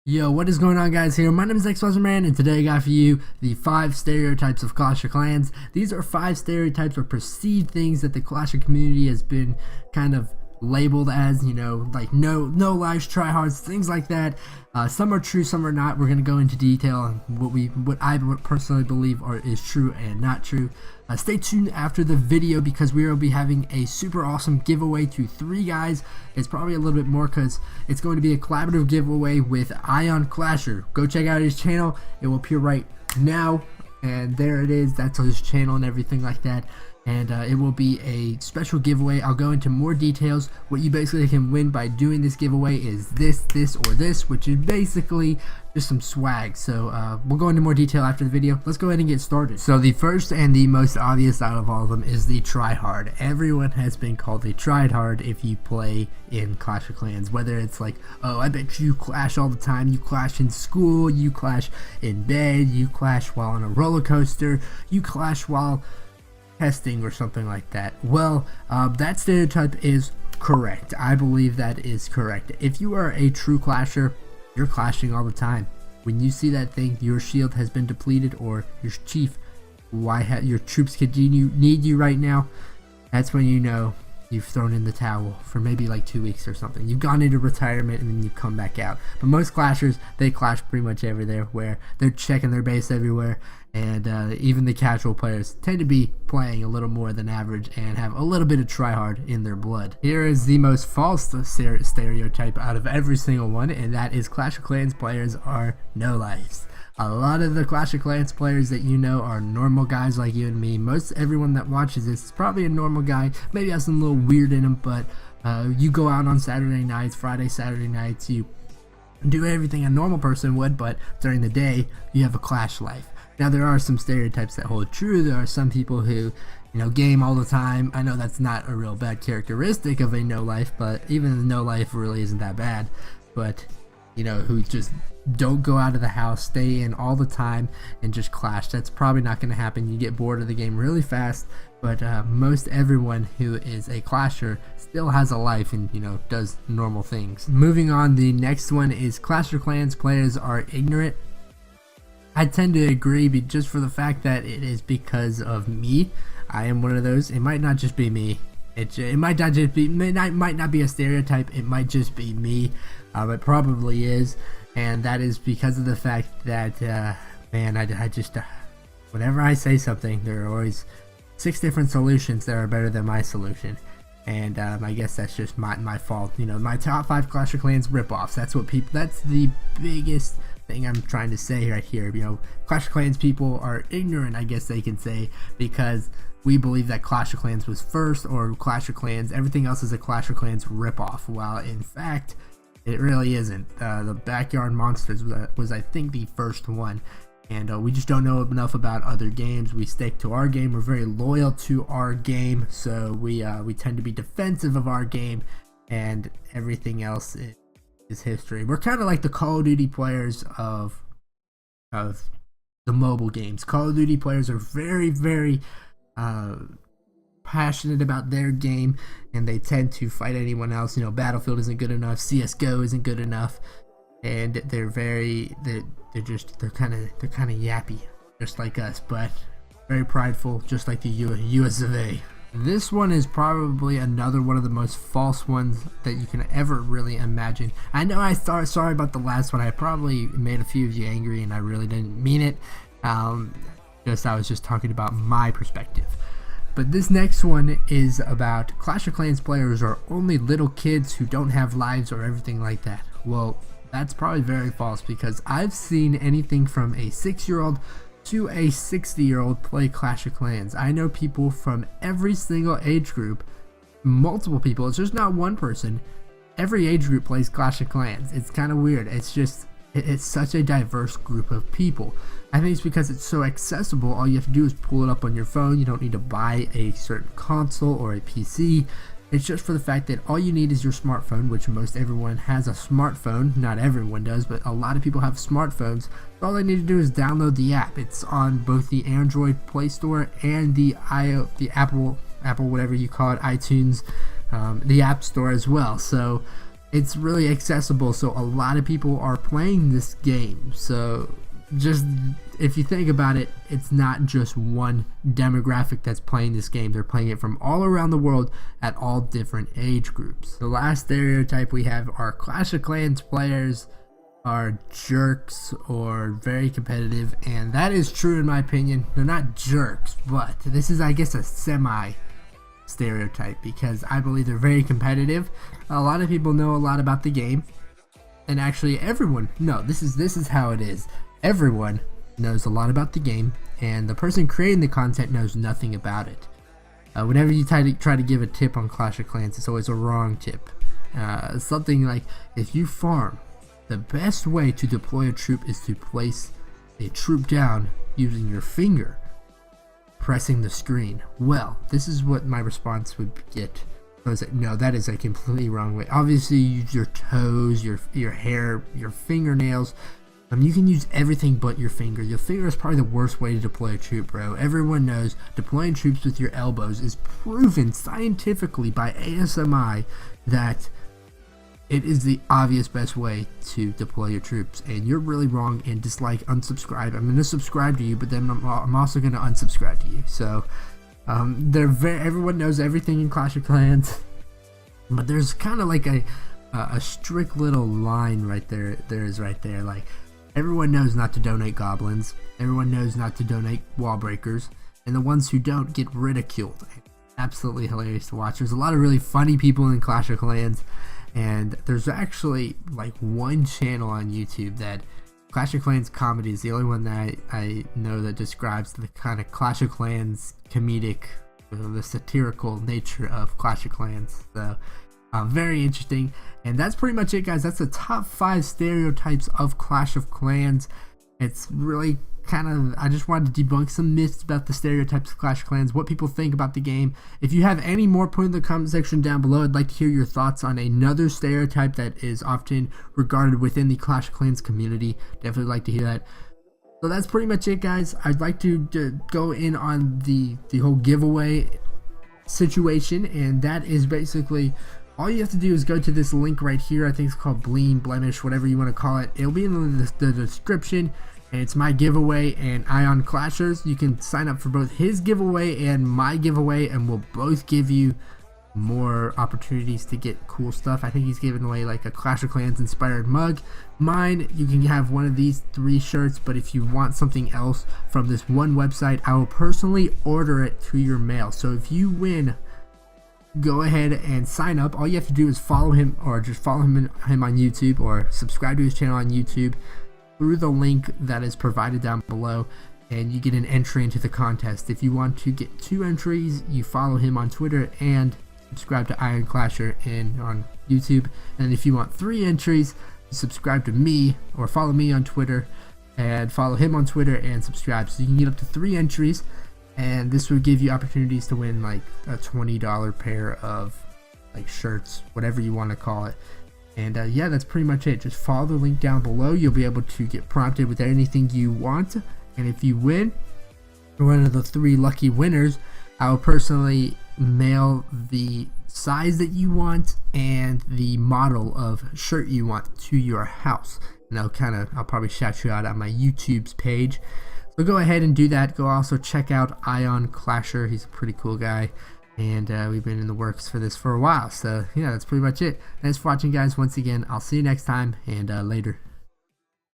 Yo, what is going on, guys? Here, my name is xBuzzerman, and today I got for you the 5 stereotypes of Clash of Clans. These are 5 stereotypes or perceived things that the Clash of community has been kind of labeled as, like no lives, tryhards, things like that. Some are true, some are not. We're gonna go into detail on what I personally believe is true and not true. Stay tuned after the video because we will be having a super awesome giveaway to 3 guys. It's probably a little bit more because it's going to be a collaborative giveaway with Ion Clasher. Go check out his channel. It will appear right now, and there it is. That's his channel and everything like that. And it will be a special giveaway. I'll go into more details. What you basically can win by doing this giveaway is this, or this, which is basically just some swag. So we'll go into more detail after the video. Let's go ahead and get started. So the first and the most obvious out of all of them is the Trihard. Everyone has been called a Trihard if you play in Clash of Clans, whether it's like, oh, I bet you clash all the time, you clash in school, you clash in bed, you clash while on a roller coaster, you clash while testing or something like that. Well, that stereotype is correct. I believe that is correct. If you are a true clasher, you're clashing all the time. When you see that thing, your shield has been depleted, or your chief, your troops need you right now, that's when you know you've thrown in the towel for maybe like 2 weeks or something. You've gone into retirement and then you come back out. But most clashers, they clash pretty much everywhere, where they're checking their base everywhere, and even the casual players tend to be playing a little more than average and have a little bit of tryhard in their blood. Here is the most false stereotype out of every single one, and that is Clash of Clans players are no lives. A lot of the Clash of Clans players that you know are normal guys like you and me. Most everyone that watches this is probably a normal guy, maybe has some little weird in him, but you go out on Saturday nights, Saturday nights, you do everything a normal person would, but during the day you have a Clash life. Now, there are some stereotypes that hold true. There are some people who, game all the time. I know that's not a real bad characteristic of a no life, but even no life really isn't that bad. But, who just don't go out of the house, stay in all the time, and just clash. That's probably not going to happen. You get bored of the game really fast. But most everyone who is a clasher still has a life and, does normal things. Moving on, the next one is Clash of Clans players are ignorant. I tend to agree, but just for the fact that it is because of me. I am one of those. It might not just be me. It might not just be, might not be a stereotype. It might just be me. It probably is, and that is because of the fact that, man, I just, whenever I say something, there are always 6 different solutions that are better than my solution. And I guess that's just my fault. My top 5 Clash of Clans ripoffs. That's the biggest thing I'm trying to say right here. Clash of Clans people are ignorant, I guess they can say, because we believe that Clash of Clans was first, or Clash of Clans, everything else is a Clash of Clans ripoff, while in fact it really isn't. The Backyard Monsters was I think the first one, and we just don't know enough about other games. We stick to our game. We're very loyal to our game, so we tend to be defensive of our game, and everything else is history. We're kind of like the Call of Duty players of the mobile games. Call of Duty players are very, very passionate about their game, and they tend to fight anyone else. Battlefield isn't good enough, CS:GO isn't good enough, and they're kind of yappy, just like us, but very prideful, just like the US of A. This one is probably another one of the most false ones that you can ever really imagine. I know sorry about the last one. I probably made a few of you angry, and I really didn't mean it. I was just talking about my perspective. But this next one is about Clash of Clans players are only little kids who don't have lives or everything like that. Well, that's probably very false, because I've seen anything from a 6-year-old to a 60-year-old play Clash of Clans. I know people from every single age group, multiple people. It's just not one person. Every age group plays Clash of Clans. It's kind of weird. It's such a diverse group of people. I think it's because it's so accessible. All you have to do is pull it up on your phone. You don't need to buy a certain console or a PC. It's just for the fact that all you need is your smartphone, which most everyone has a smartphone. Not everyone does, but a lot of people have smartphones. All they need to do is download the app. It's on both the Android Play Store and the Apple, whatever you call it, iTunes, the App Store as well. So it's really accessible, so a lot of people are playing this game. So just if you think about it, it's not just one demographic that's playing this game. They're playing it from all around the world at all different age groups. The last stereotype we have are Clash of Clans players are jerks or very competitive, and that is true in my opinion. They're not jerks, but this is, I guess, a semi stereotype because I believe they're very competitive. A lot of people know a lot about the game, and actually everyone, no, this is how it is. Everyone knows a lot about the game, and the person creating the content knows nothing about it. Whenever you try to give a tip on Clash of Clans, it's always a wrong tip. Something like, if you farm, the best way to deploy a troop is to place a troop down using your finger, pressing the screen. Well, this is what my response would get. I was like, no, that is a completely wrong way. Obviously, you use your toes, your hair, your fingernails. You can use everything but your finger. Your finger is probably the worst way to deploy a troop, bro. Everyone knows deploying troops with your elbows is proven scientifically by ASMI that it is the obvious best way to deploy your troops, and you're really wrong. And dislike, unsubscribe. I'm gonna subscribe to you, but then I'm also gonna unsubscribe to you. So everyone knows everything in Clash of Clans, but there's kind of like a strict little line right there. There is right there, like. Everyone knows not to donate goblins, everyone knows not to donate wall breakers, and the ones who don't get ridiculed. Absolutely hilarious to watch. There's a lot of really funny people in Clash of Clans, and there's actually like one channel on YouTube that Clash of Clans comedy is the only one that I know that describes the kind of Clash of Clans comedic, the satirical nature of Clash of Clans. So very interesting, and that's pretty much it, guys. That's the top 5 stereotypes of Clash of Clans. It's really kind of, I just wanted to debunk some myths about the stereotypes of Clash of Clans, what people think about the game. If you have any more, put in the comment section down below. I'd like to hear your thoughts on another stereotype that is often regarded within the Clash of Clans community. Definitely like to hear that. So that's pretty much it, guys. I'd like to go in on the whole giveaway situation, and that is basically, all you have to do is go to this link right here. I think it's called Bleen, Blemish, whatever you want to call it. It'll be in the description, and it's my giveaway and Ion Clashers. You can sign up for both his giveaway and my giveaway, and we'll both give you more opportunities to get cool stuff. I think he's giving away like a Clash of Clans inspired mug. Mine, you can have one of these 3 shirts, but if you want something else from this one website, I will personally order it to your mail. So if you win, go ahead and sign up. All you have to do is follow him, or just follow him on YouTube, or subscribe to his channel on YouTube through the link that is provided down below, and you get an entry into the contest. If you want to get 2 entries, you follow him on Twitter and subscribe to Iron Clasher on YouTube. And if you want 3 entries, subscribe to me, or follow me on Twitter and follow him on Twitter and subscribe. So you can get up to 3 entries, and this will give you opportunities to win like a $20 pair of like shirts, whatever you want to call it. And yeah, that's pretty much it. Just follow the link down below. You'll be able to get prompted with anything you want, and if you win, you're one of the 3 lucky winners. I will personally mail the size that you want and the model of shirt you want to your house, and I'll probably shout you out on my YouTube's page. So go ahead and do that. Go also check out Ion Clasher. He's a pretty cool guy, and we've been in the works for this for a while. So yeah, that's pretty much it. Thanks for watching, guys. Once again, I'll see you next time, and later.